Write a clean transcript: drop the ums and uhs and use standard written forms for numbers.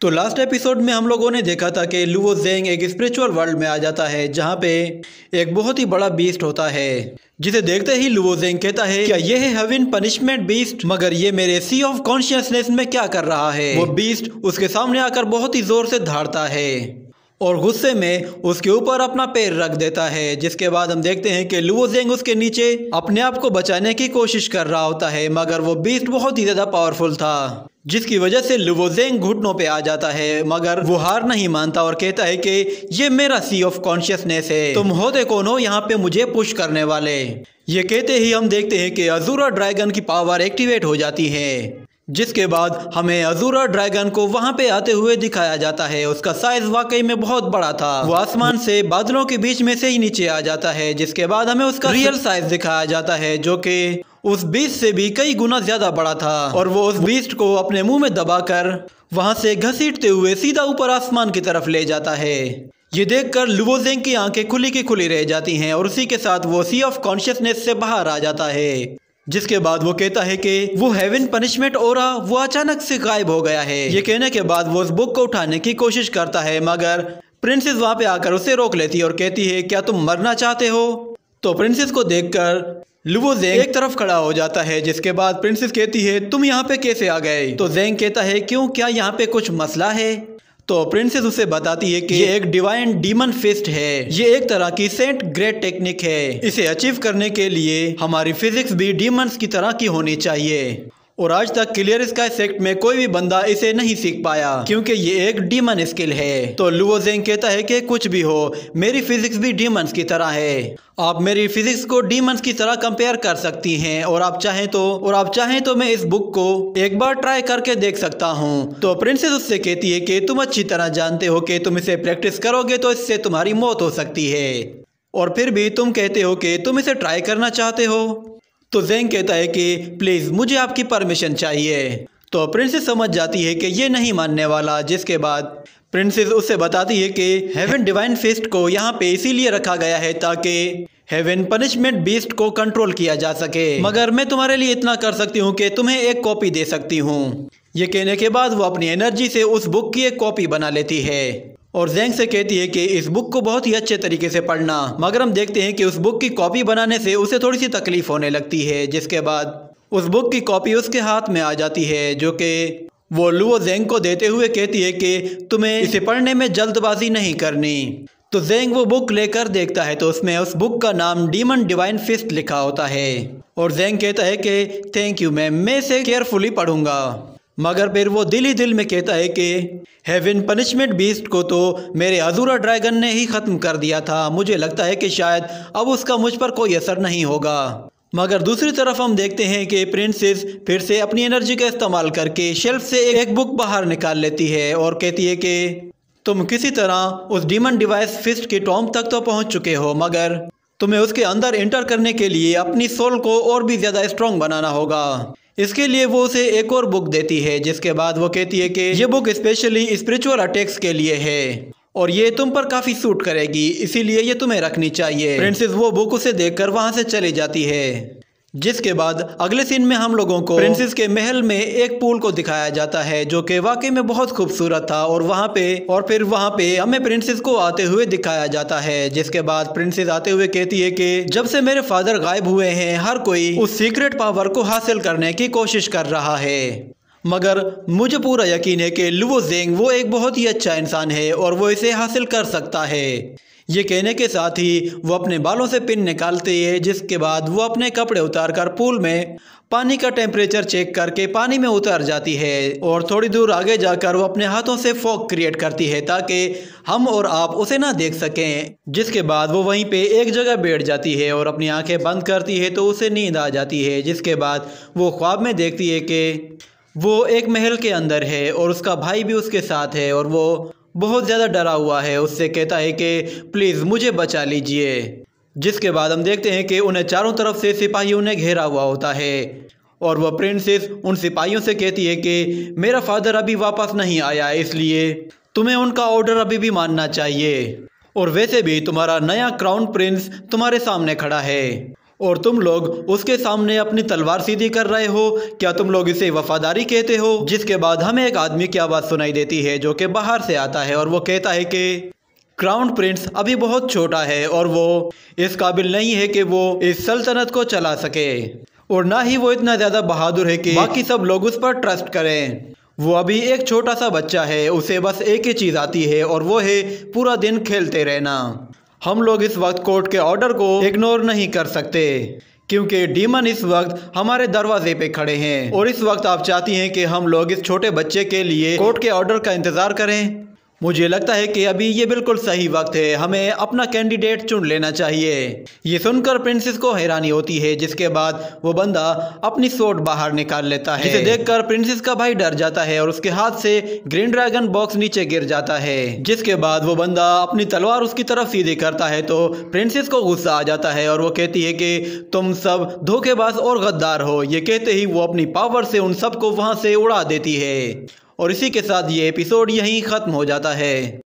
तो last episode में हम लोगों ने देखा था कि लुवो ज़ेंग एक स्पिरिचुअल वर्ल्ड में आ जाता है जहाँ पे एक बहुत ही बड़ा बीस्ट होता है, जिसे देखते ही लुवो ज़ेंग कहता है क्या ये है हेवन पनिशमेंट बीस्ट, मगर ये मेरे सी ऑफ कॉन्शियसनेस में क्या कर रहा है। वो बीस्ट उसके सामने आकर बहुत ही जोर से धाड़ता है और गुस्से में उसके ऊपर अपना पैर रख देता है, जिसके बाद हम देखते हैं कि लुवो ज़ेंग उसके नीचे अपने आप को बचाने की कोशिश कर रहा होता है, मगर वो बीस्ट बहुत ही ज्यादा पावरफुल था, जिसकी वजह से लुवो ज़ेंग घुटनों पे आ जाता है। मगर वो हार नहीं मानता और कहता है कि ये मेरा सी ऑफ कॉन्शियसनेस है, तुम होते कौन हो यहाँ पे मुझे पुश करने वाले। ये कहते ही हम देखते हैं कि अज़ूरा ड्रैगन की पावर एक्टिवेट हो जाती है, जिसके बाद हमें अज़ूरा ड्रैगन को वहां पे आते हुए दिखाया जाता है। उसका साइज वाकई में बहुत बड़ा था, वो आसमान से बादलों के बीच में से ही नीचे आ जाता है, जिसके बाद हमें उसका रियल साइज दिखाया जाता है जो कि उस बीस्ट से भी कई गुना ज्यादा बड़ा था। और वो उस बीस्ट को अपने मुंह में दबाकर वहां से घसीटते हुए सीधा ऊपर आसमान की तरफ ले जाता है। ये देखकर लुवो ज़ेंग की आंखें खुली की खुली रह जाती हैं और उसी के साथ वो सी ऑफ कॉन्शियसनेस से बाहर आ जाता है, जिसके बाद वो कहता है कि वो हेवन पनिशमेंट ऑरा वो अचानक से गायब हो गया है। ये कहने के बाद वो उस बुक को उठाने की कोशिश करता है, मगर प्रिंसेस वहां पे आकर उसे रोक लेती है और कहती है क्या तुम मरना चाहते हो। तो प्रिंसेस को देखकर लुवो ज़ेंग एक तरफ खड़ा हो जाता है, जिसके बाद प्रिंसेस कहती है तुम यहाँ पे कैसे आ गए। तो ज़ेंग कहता है क्यों, क्या यहाँ पे कुछ मसला है। तो प्रिंसेस उसे बताती है कि ये एक डिवाइन डीमन फिस्ट है, ये एक तरह की सेंट ग्रेट टेक्निक है, इसे अचीव करने के लिए हमारी फिजिक्स भी डीमंस की तरह की होनी चाहिए और आज तक क्लियर स्काई सेक्ट में कोई भी बंदा इसे नहीं सीख पाया क्योंकि ये एक डीमन स्किल है। तो लुवो ज़ेंग कहता है कि कुछ भी हो मेरी फिजिक्स भी डीमंस की तरह है, आप मेरी फिजिक्स को डीमंस की तरह कंपेयर कर सकती हैं और आप चाहें तो मैं इस बुक को एक बार ट्राई करके देख सकता हूँ। तो प्रिंसेस उससे कहती है कि तुम अच्छी तरह जानते हो कि तुम इसे प्रैक्टिस करोगे तो इससे तुम्हारी मौत हो सकती है और फिर भी तुम कहते हो कि तुम इसे ट्राई करना चाहते हो। तो ज़ेंग कहता है कि प्लीज़ मुझे आपकी परमिशन चाहिए। तो प्रिंसेस समझ जाती है कि ये नहीं मानने वाला, जिसके बाद प्रिंसेस उससे बताती है कि हेवन डिवाइन फिस्ट को यहाँ पे इसीलिए रखा गया है ताकि हेवन पनिशमेंट बीस्ट को कंट्रोल किया जा सके, मगर मैं तुम्हारे लिए इतना कर सकती हूँ कि तुम्हें एक कॉपी दे सकती हूँ। ये कहने के बाद वो अपनी एनर्जी से उस बुक की एक कॉपी बना लेती है और ज़ेंग से कहती है कि इस बुक को बहुत ही अच्छे तरीके से पढ़ना, मगर हम देखते हैं कि उस बुक की कॉपी बनाने से उसे थोड़ी सी तकलीफ होने लगती है, जिसके बाद उस बुक की कॉपी उसके हाथ में आ जाती है जो कि वो लुवो ज़ेंग को देते हुए कहती है कि तुम्हें इसे पढ़ने में जल्दबाजी नहीं करनी। तो ज़ेंग वो बुक लेकर देखता है तो उसमें उस बुक का नाम डीमन डिवाइन फिस्ट लिखा होता है और ज़ेंग कहता है कि थैंक यू मैम, मैं इसे केयरफुली पढ़ूंगा। मगर फिर वो दिल ही दिल में कहता है कि हेवन पनिशमेंट बीस्ट को तो मेरे अज़ूरा ड्रैगन ने ही ख़त्म कर दिया था, मुझे लगता है कि शायद अब उसका मुझ पर कोई असर नहीं होगा। मगर दूसरी तरफ हम देखते हैं कि प्रिंसेस फिर से अपनी एनर्जी का इस्तेमाल करके शेल्फ से एक बुक बाहर निकाल लेती है और कहती है कि तुम किसी तरह उस डीमन डिवाइस फिस्ट के टॉम तक तो पहुंच चुके हो, मगर तुम्हें उसके अंदर एंटर करने के लिए अपनी सोल को और भी ज़्यादा स्ट्रॉन्ग बनाना होगा। इसके लिए वो उसे एक और बुक देती है, जिसके बाद वो कहती है कि ये बुक स्पेशली स्पिरिचुअल अटैक्स के लिए है और ये तुम पर काफी सूट करेगी, इसीलिए ये तुम्हें रखनी चाहिए। प्रिंसेस वो बुक उसे देखकर वहां से चली जाती है, जिसके बाद अगले सीन में हम लोगों को प्रिंसेस के महल में एक पूल को दिखाया जाता है जो कि वाकई में बहुत खूबसूरत था और फिर वहां पे हमें प्रिंसेस को आते हुए दिखाया जाता है, जिसके बाद प्रिंसेस आते हुए कहती है कि जब से मेरे फादर गायब हुए हैं हर कोई उस सीक्रेट पावर को हासिल करने की कोशिश कर रहा है, मगर मुझे पूरा यकीन है कि लुवो ज़ेंग वो एक बहुत ही अच्छा इंसान है और वो इसे हासिल कर सकता है। ये कहने के साथ ही वो अपने बालों से पिन निकालती है, जिसके बाद वो अपने कपड़े उतारकर पूल में पानी का टेम्परेचर चेक करके पानी में उतर जाती है और थोड़ी दूर आगे जाकर वो अपने हाथों से फॉग क्रिएट करती है ताकि हम और आप उसे ना देख सकें। जिसके बाद वो वहीं पे एक जगह बैठ जाती है और अपनी आंखें बंद करती है तो उसे नींद आ जाती है, जिसके बाद वो ख्वाब में देखती है कि वो एक महल के अंदर है और उसका भाई भी उसके साथ है और वो बहुत ज़्यादा डरा हुआ है। उससे कहता है कि प्लीज़ मुझे बचा लीजिए। जिसके बाद हम देखते हैं कि उन्हें चारों तरफ से सिपाहियों ने घेरा हुआ होता है और वह प्रिंसेस उन सिपाहियों से कहती है कि मेरा फादर अभी वापस नहीं आया, इसलिए तुम्हें उनका ऑर्डर अभी भी मानना चाहिए और वैसे भी तुम्हारा नया क्राउन प्रिंस तुम्हारे सामने खड़ा है और तुम लोग उसके सामने अपनी तलवार सीधी कर रहे हो, क्या तुम लोग इसे वफादारी कहते हो? जिसके बाद हमें एक आदमी की आवाज़ सुनाई देती है जो कि बाहर से आता है और वो कहता है कि क्राउन प्रिंस अभी बहुत छोटा है और वो इस काबिल नहीं है कि वो इस सल्तनत को चला सके, और ना ही वो इतना ज़्यादा बहादुर है कि बाकी सब लोग उस पर ट्रस्ट करें। वो अभी एक छोटा सा बच्चा है, उसे बस एक ही चीज़ आती है और वो है पूरा दिन खेलते रहना। हम लोग इस वक्त कोर्ट के ऑर्डर को इग्नोर नहीं कर सकते क्योंकि डीमन इस वक्त हमारे दरवाजे पे खड़े हैं और इस वक्त आप चाहती हैं कि हम लोग इस छोटे बच्चे के लिए कोर्ट के ऑर्डर का इंतज़ार करें। मुझे लगता है कि अभी ये बिल्कुल सही वक्त है, हमें अपना कैंडिडेट चुन लेना चाहिए। ये सुनकर प्रिंसेस को हैरानी होती है, जिसके बाद वो बंदा अपनी सोट बाहर निकाल लेता है, जिसे देखकर प्रिंसेस का भाई डर जाता है और उसके हाथ से ग्रीन ड्रैगन बॉक्स नीचे गिर जाता है। जिसके बाद वो बंदा अपनी तलवार उसकी तरफ सीधी करता है तो प्रिंसेस को गुस्सा आ जाता है और वो कहती है कि तुम सब धोखेबाज और गद्दार हो। ये कहते ही वो अपनी पावर से उन सबको वहां से उड़ा देती है और इसी के साथ ये एपिसोड यहीं ख़त्म हो जाता है।